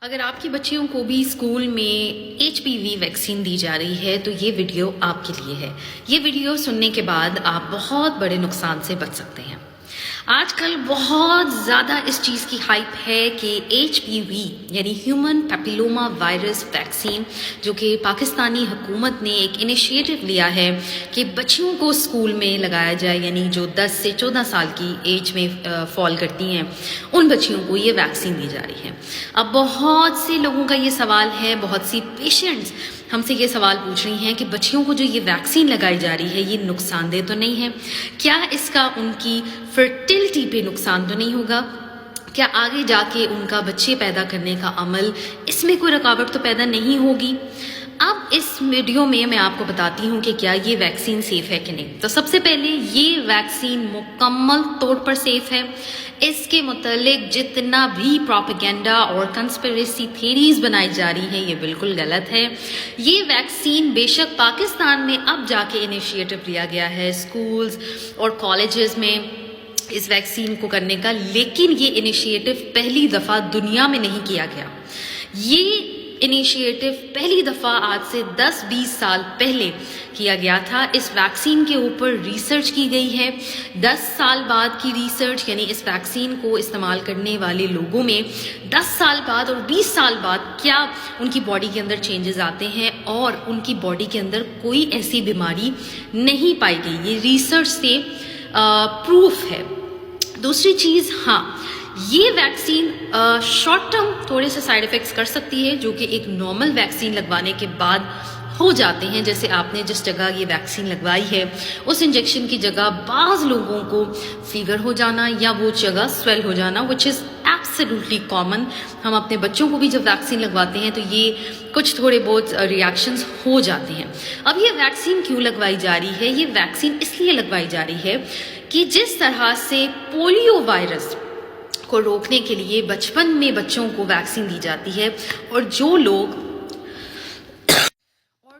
اگر آپ کی بچیوں کو بھی اسکول میں HPV ویکسین دی جا رہی ہے تو یہ ویڈیو آپ کے لیے ہے۔ یہ ویڈیو سننے کے بعد آپ بہت بڑے نقصان سے بچ سکتے ہیں۔ آج کل بہت زیادہ اس چیز کی ہائپ ہے کہ HPV یعنی ہیومن پیپیلوما وائرس ویکسین، جو کہ پاکستانی حکومت نے ایک انیشیٹو لیا ہے کہ بچیوں کو اسکول میں لگایا جائے، یعنی جو 10 سے 14 سال کی ایج میں فال کرتی ہیں ان بچیوں کو یہ ویکسین دی جا رہی ہے۔ اب بہت سے لوگوں کا یہ سوال ہے، بہت سی پیشنٹس ہم سے یہ سوال پوچھ رہی ہیں کہ بچیوں کو جو یہ ویکسین لگائی جا رہی ہے یہ نقصان دہ تو نہیں ہے؟ کیا اس کا ان کی فرٹیلٹی پہ نقصان تو نہیں ہوگا؟ کیا آگے جا کے ان کا بچے پیدا کرنے کا عمل اس میں کوئی رکاوٹ تو پیدا نہیں ہوگی؟ اب اس ویڈیو میں آپ کو بتاتی ہوں کہ کیا یہ ویکسین سیف ہے کہ نہیں۔ تو سب سے پہلے یہ ویکسین مکمل طور پر سیف ہے۔ اس کے متعلق جتنا بھی پروپیگنڈا اور کنسپریسی تھیریز بنائی جا رہی ہیں یہ بالکل غلط ہے۔ یہ ویکسین بے شک پاکستان میں اب جا کے انیشیٹو لیا گیا ہے اسکولز اور کالجز میں اس ویکسین کو کرنے کا، لیکن یہ انیشیٹو پہلی دفعہ دنیا میں نہیں کیا گیا۔ یہ انیشیٹو پہلی دفعہ آج سے 10-20 سال پہلے کیا گیا تھا۔ اس ویکسین کے اوپر ریسرچ کی گئی ہے۔ 10 سال بعد کی ریسرچ، یعنی اس ویکسین کو استعمال کرنے والے لوگوں میں 10 سال بعد اور 20 سال بعد کیا ان کی باڈی کے اندر چینجز آتے ہیں، اور ان کی باڈی کے اندر کوئی ایسی بیماری نہیں پائی گئی۔ یہ ریسرچ سے پروف ہے۔ دوسری چیز، ہاں یہ ویکسین شارٹ ٹرم تھوڑے سے سائیڈ ایفیکٹس کر سکتی ہے جو کہ ایک نارمل ویکسین لگوانے کے بعد ہو جاتے ہیں۔ جیسے آپ نے جس جگہ یہ ویکسین لگوائی ہے اس انجیکشن کی جگہ بعض لوگوں کو فیور ہو جانا یا وہ جگہ سویل ہو جانا، وچ از ایبسلیوٹلی کامن۔ ہم اپنے بچوں کو بھی جب ویکسین لگواتے ہیں تو یہ کچھ تھوڑے بہت ریاکشنز ہو جاتے ہیں۔ اب یہ ویکسین کیوں لگوائی جا رہی ہے؟ یہ ویکسین اس لیے لگوائی جا رہی ہے کہ جس طرح سے پولیو وائرس کو روکنے کے لیے بچپن میں بچوں کو ویکسین دی جاتی ہے، اور جو لوگ اور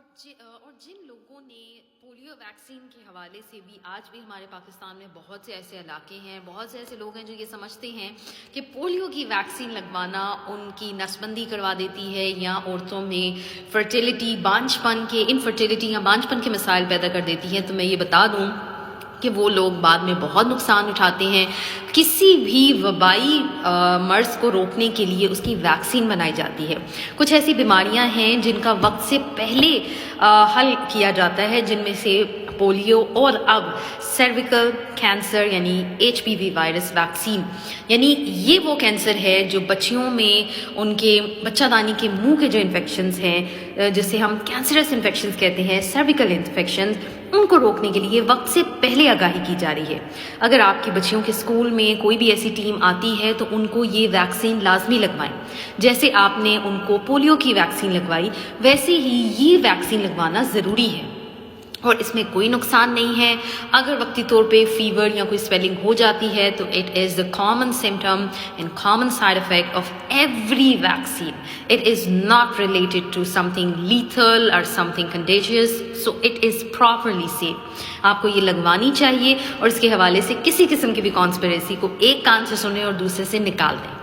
جن لوگوں نے پولیو ویکسین کے حوالے سے بھی آج بھی ہمارے پاکستان میں بہت سے ایسے علاقے ہیں، بہت سے ایسے لوگ ہیں جو یہ سمجھتے ہیں کہ پولیو کی ویکسین لگوانا ان کی نس بندی کروا دیتی ہے یا عورتوں میں فرٹیلٹی، انفرٹیلٹی یا بانجپن کے مسائل پیدا کر دیتی ہے۔ تو میں یہ بتا دوں کہ وہ لوگ بعد میں بہت نقصان اٹھاتے ہیں۔ کسی بھی وبائی مرض کو روکنے کے لیے اس کی ویکسین بنائی جاتی ہے۔ کچھ ایسی بیماریاں ہیں جن کا وقت سے پہلے حل کیا جاتا ہے، جن میں سے پولیو اور اب سرویکل کینسر یعنی HPV وائرس ویکسین، یعنی یہ وہ کینسر ہے جو بچیوں میں ان کے بچہ دانی کے منہ کے جو انفیکشنز ہیں جسے ہم کینسرس انفیکشنز کہتے ہیں، سرویکل انفیکشنز، ان کو روکنے کے لیے وقت سے پہلے آگاہی کی جا رہی ہے۔ اگر آپ کی بچیوں کے اسکول میں کوئی بھی ایسی ٹیم آتی ہے تو ان کو یہ ویکسین لازمی لگوائیں۔ جیسے آپ نے ان کو پولیو کی ویکسین لگوائی ویسے ہی یہ ویکسین لگوانا ضروری ہے، اور اس میں کوئی نقصان نہیں ہے۔ اگر وقتی طور پہ فیور یا کوئی سویلنگ ہو جاتی ہے تو it is the common symptom and common side effect of every vaccine. It is not related to something lethal اور something contagious, so it is properly safe. آپ کو یہ لگوانی چاہیے، اور اس کے حوالے سے کسی قسم کی بھی کانسپریسی کو ایک کان سے سنیں اور دوسرے سے نکال دیں۔